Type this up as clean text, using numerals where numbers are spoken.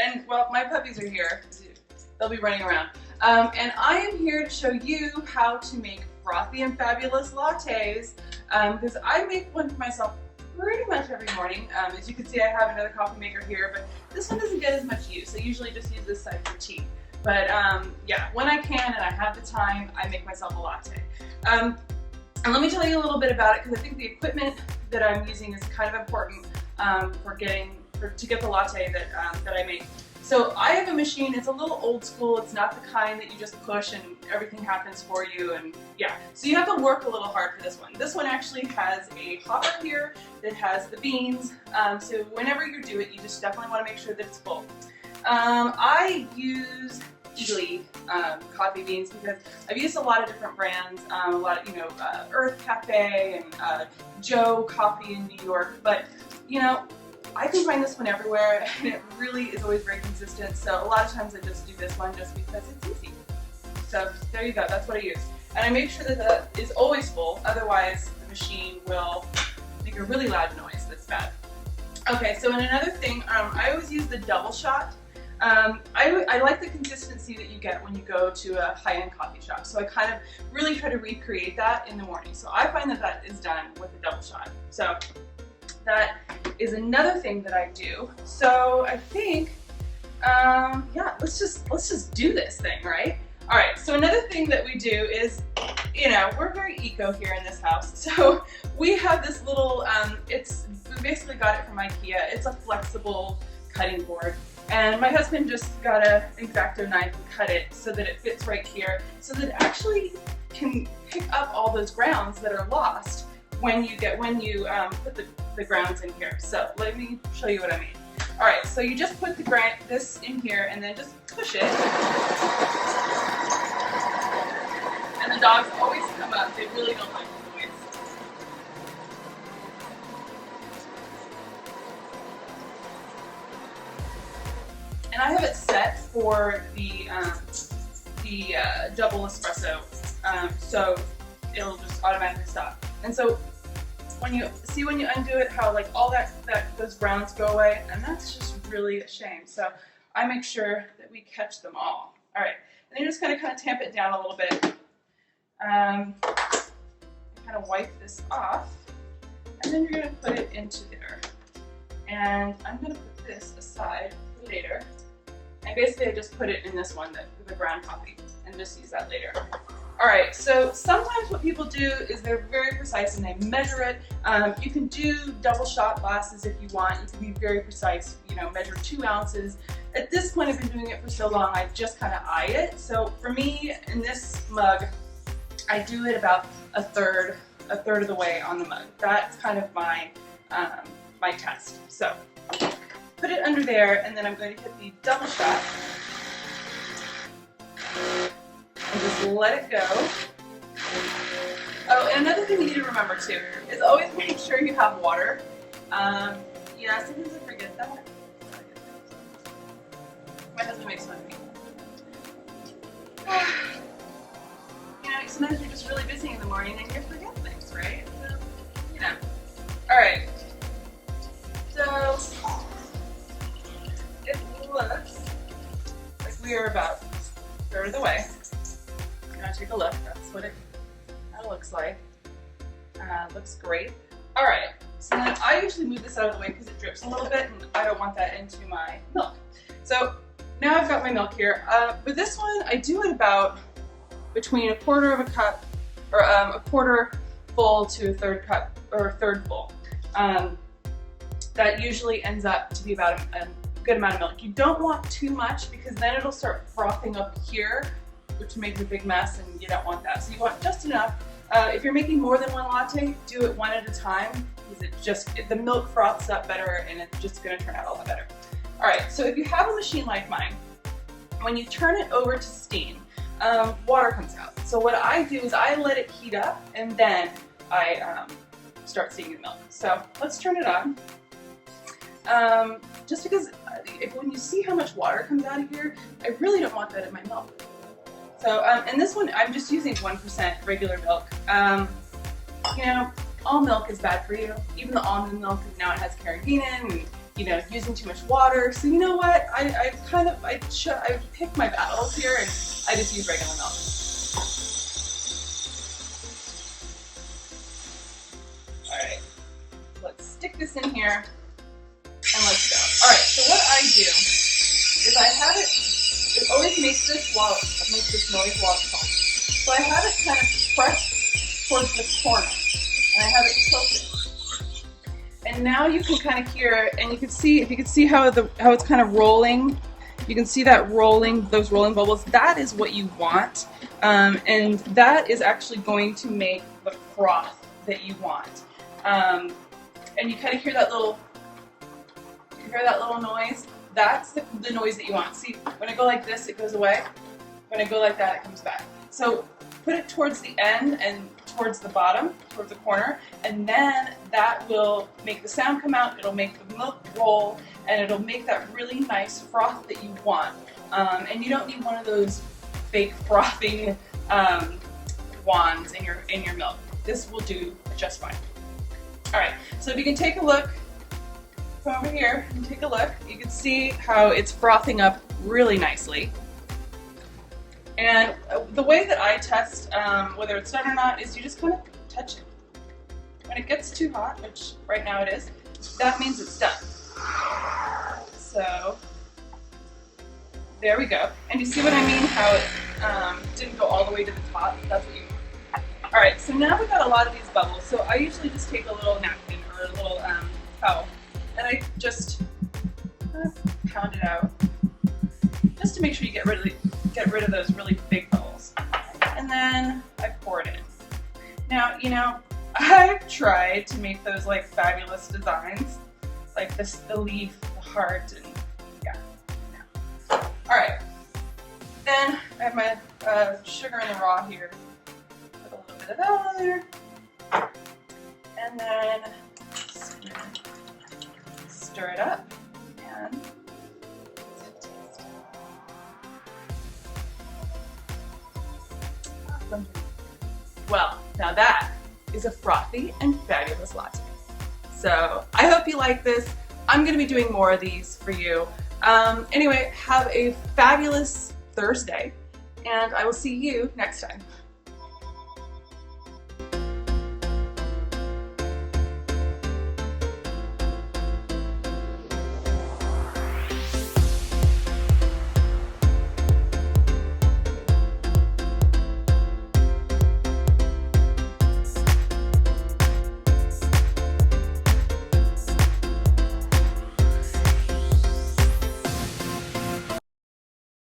And well, my puppies are here. They'll be running around. And I am here to show you how to make frothy and fabulous lattes, because I make one for myself pretty much every morning. As you can see, I have another coffee maker here, but this one doesn't get as much use. I usually just use this side for tea. But yeah, when I can and I have the time, I make myself a latte. And let me tell you a little bit about it, because I think the equipment that I'm using is kind of important to get the latte that I make. So I have a machine. It's a little old school. It's not the kind that you just push and everything happens for you. And yeah, so you have to work a little hard for this one. This one actually has a hopper here that has the beans. So whenever you do it, you just definitely want to make sure that it's full. I use coffee beans because I've used a lot of different brands, a lot of, Earth Cafe and Joe Coffee in New York, but I can find this one everywhere and it really is always very consistent. So a lot of times I just do this one just because it's easy. So there you go, that's what I use. And I make sure that that is always full, otherwise the machine will make a really loud noise that's bad. Okay, so in another thing, I always use the double shot. I like the consistency that you get when you go to a high-end coffee shop. So I kind of really try to recreate that in the morning. So I find that that is done with a double shot. So that is another thing that I do. So I think, yeah, let's just do this thing, right? All right, so another thing that we do is, we're very eco here in this house. So we have this little, we basically got it from IKEA. It's a flexible cutting board. And my husband just got an X-Acto knife and cut it so that it fits right here, so that it actually can pick up all those grounds that are lost when you put the grounds in here. So let me show you what I mean. All right, so you just put this in here and then just push it. And the dogs always come up. They really don't like the noise. And I have it set for the double espresso, so it'll just automatically stop. And so when you undo it, how like all those grounds go away, and that's just really a shame. So I make sure that we catch them all. All right, and then you just kind of tamp it down a little bit. Kind of wipe this off, and then you're going to put it into there. And I'm going to put this aside for later. And basically I just put it in this one, the ground coffee, and just use that later. All right, so sometimes what people do is they're very precise and they measure it. You can do double shot glasses if you want. You can be very precise, measure 2 ounces. At this point, I've been doing it for so long, I just kind of eye it. So for me, in this mug, I do it about a third of the way on the mug. That's kind of my test. So put it under there, and then I'm going to hit the double shot and just let it go. Oh, and another thing you need to remember too is always make sure you have water. Yeah, sometimes I forget that. My husband makes fun of me. Sometimes you're just really busy in the morning and you forget things, right? So, All right. So it looks like we are about a third of the way. I'm gonna take a look. That's what it looks like. Looks great. All right. So then I usually move this out of the way because it drips a little bit, and I don't want that into my milk. So now I've got my milk here. With this one, I do it about between a quarter of a cup, or a quarter full to a third cup, or a third full. That usually ends up to be about a good amount of milk. You don't want too much because then it'll start frothing up here, which makes a big mess, and you don't want that. So you want just enough. If you're making more than one latte, do it one at a time, because the milk froths up better and it's just gonna turn out a lot better. All right, so if you have a machine like mine, when you turn it over to steam, water comes out. So what I do is I let it heat up and then I start steaming the milk. So let's turn it on. Just because when you see how much water comes out of here, I really don't want that in my milk. So, and this one, I'm just using 1% regular milk. all milk is bad for you. Even the almond milk, now it has carrageenan and, you know, using too much water. So you know what? I pick my battles here and I just use regular milk. All right, let's stick this in here and let's go. All right, so what I do is I have it always makes this noise while it's home. So I have it kind of pressed towards the corner and I have it tilted. And now you can kind of hear it, and you can see, if you can see how it's kind of rolling, you can see that rolling, those rolling bubbles. That is what you want, and that is actually going to make the froth that you want. And you kind of hear that little, noise. That's the noise that you want. See, when I go like this, it goes away. When I go like that, it comes back. So put it towards the end and towards the bottom, towards the corner, and then that will make the sound come out, it'll make the milk roll, and it'll make that really nice froth that you want. And you don't need one of those fake frothing wands in your milk. This will do just fine. All right, so if you can take a look, come over here and take a look, you can see how it's frothing up really nicely. And the way that I test whether it's done or not is you just kind of touch it. When it gets too hot, which right now it is, that means it's done. So there we go. And you see what I mean? How it didn't go all the way to the top? That's what you want. All right, so now we've got a lot of these bubbles. So I usually just take a little napkin or a little towel, and I just kind of pound it out, just to make sure you get rid of those really big bubbles. And then I pour it in. Now, you know, I've tried to make those like fabulous designs, like this, the leaf, the heart, and yeah. All right. Then I have my sugar in the raw here. Put a little bit of that on there. And then stir it up and well, now that is a frothy and fabulous latte. So I hope you like this. I'm going to be doing more of these for you. Anyway, have a fabulous Thursday, and I will see you next time.